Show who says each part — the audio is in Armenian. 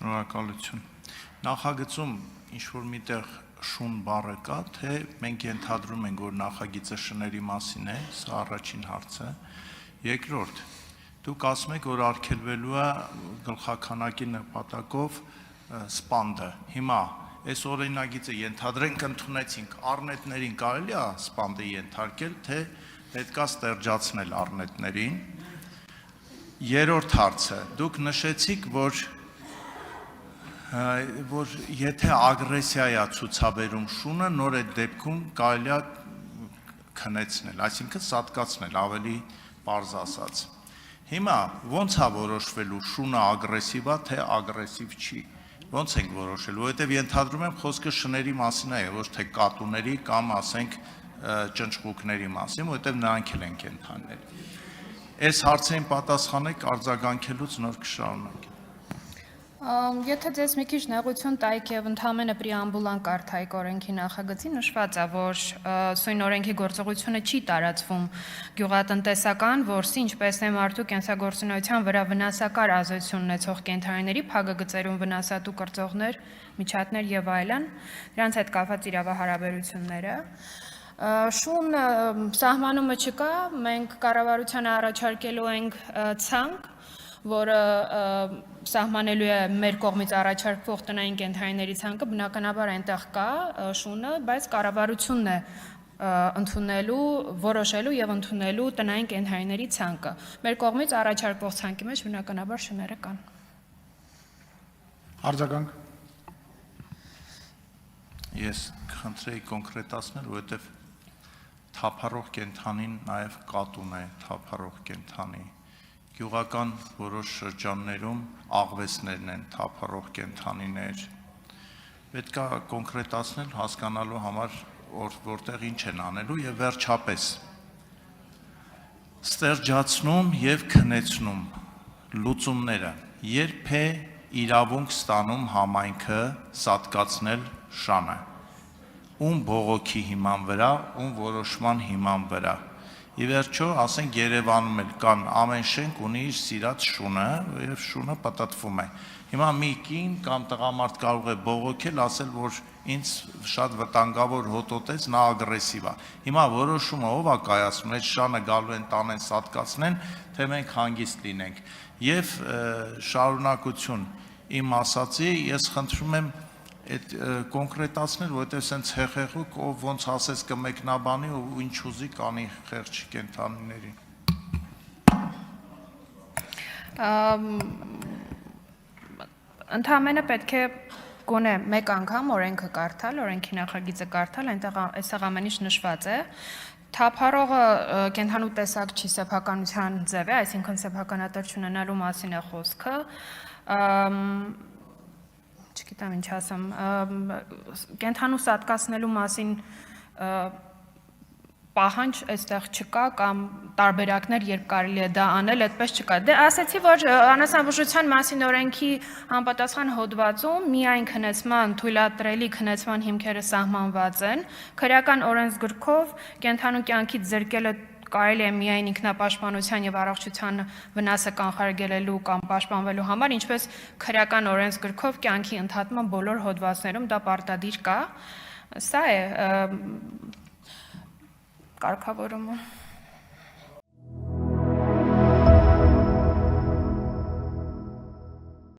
Speaker 1: Շնորհակալություն։ Նախագծում ինչ-որ միտեղ շուն բառը կա, թե մենք ենթադրում ենք, որ նախագիծը շների մասին է, սա առաջին հարցը։ Երկրորդ, դուք ասում եք, որ արգելվելու է գլխաքանակի նպատակով սպանդը։ Հիմա այս օրինագիծը ենթադրենք ընդունեցինք, առնետներին կարելի է սպանդը ենթարկել, թե պետք է ստերջացնել առնետներին։ Երրորդ հարցը, դուք նշեցիք, որ եթե ագրեսիա է ցուցաբերում շունը, նոր այդ դեպքում կարելի է քնեցնել, այսինքն սատկացնել, ավելի պարզ ասած։ Հիմա ո՞նց է որոշվելու շունը ագրեսիվ է, թե ագրեսիվ չի։ Ո՞նց ենք որոշելու, որովհետև ենթադրում եմ խոսքը շների մասին է, ոչ թե կատուների կամ ասենք ճնճղուկների մասին, որովհետև նրանք էլ են կենդանիներ։ Այս հարցերին պատասխանեք, արձագանքելուց նոր կշարունակենք։
Speaker 2: Եթե ձեզ մի քիչ նեղություն տայք եւ ընդհանրապես պրեամբուլան կարդայիք օրենքի նախագծի, նշված է, որ սույն օրենքի գործողությունը չի տարածվում գյուղատնտեսական, որսի, ինչպես է մարդու կենսագործունեության վրա վնասակար ազդեցություն ունեցող կենդանիների փակագծերում վնասատու կրծողներ, միջատներ եւ այլն, դրանց հետ կապված իրավահարաբերությունները։ Շուն սահմանումը չկա, մենք կառավարությանը առաջարկելու ենք ցանկ, որը սահմանելու է մեր կողմից առաջարկվող տնային կենդանիների ցանկը, բնականաբար այնտեղ կա շունը, բայց կառավարությունն է ընդունելու, որոշելու եւ ընդունելու տնային կենդանիների ցանկը։ Մեր կողմից առաջարկվող ցանկի մեջ բնականաբար շները կան։
Speaker 3: Արձագանք։
Speaker 1: Ես կխնդրեի կոնկրետացնել, որովհետև թափառող կենդանին նաև կատուն է, թափառող կենդանի։ Գյուղական որոշ շրջաններում աղվեսներն են թափառող կենդանիներ։ Պետք է կոնկրետացնել հասկանալու համար, որտեղ ինչ են անելու եւ վերջապես ստերջացնում եւ քնեցնում լուծումները երբ է իրավունք ստանում համայնքը սատկացնել շանը, ում բողոքի հիման վրա, ում որոշման հիման վրա։ Ի վերջո, ասենք Երևանում էլ կան ամեն շենք ունի իր սիրած շունը եւ շունը պատտվում է։ Հիմա մի կին կամ տղամարդ կարող է բողոքել, ասել, որ ինձ շատ վտանգավոր հոտոտեց, նա ագրեսիվ է։ Հիմա որոշումը ով է կայացնում, այդ շանը գալու են տանեն սատկացնեն, թե մենք հանգիստ լինենք։ Եվ շարունակություն իմ ասացի, ես խնդրում եմ այդ կոնկրետացնել, որովհետև սենց հեղեղուկ, ով ոնց ասես կմեկնաբանի ու ինչ ուզի կանի խեղճ կենդանիներին։
Speaker 2: Ընդհանրապես պետք է գոնե մեկ անգամ օրենքը կարդալ, օրենքի նախագիծը կարդալ, այնտեղ այստեղ ամեն ինչ նշված է։ Թափառողը կենդանու տեսակ չի, սեփականության ձև է, այսինքն սեփականատար չունենալու մասին է խոսքը։ Չգիտեմ ինչ ասեմ, կենդանու սատկացնելու մասին պահանջ այստեղ չկա կամ տարբերակներ, երբ կարելի է դա անել, այդպես չկա։ Դե ասեցի, որ անասնաբուժության մասին օրենքի համապատասխան հոդվածում միայն քնեցման, թույլատրելի քնեցման հիմքերը սահմանված են, քրեական օրենսգրքով կենդանու կյանքից զրկելը կարելի է միայն ինքնապաշտպանության եւ առողջության վնասը կանխարգելելու կամ պաշտպանվելու համար, ինչպես քրեական օրենսգրքով կյանքի ընդհատման բոլոր հոդվածներում դա պարտադիր կա։ Սա է կարգավորումը։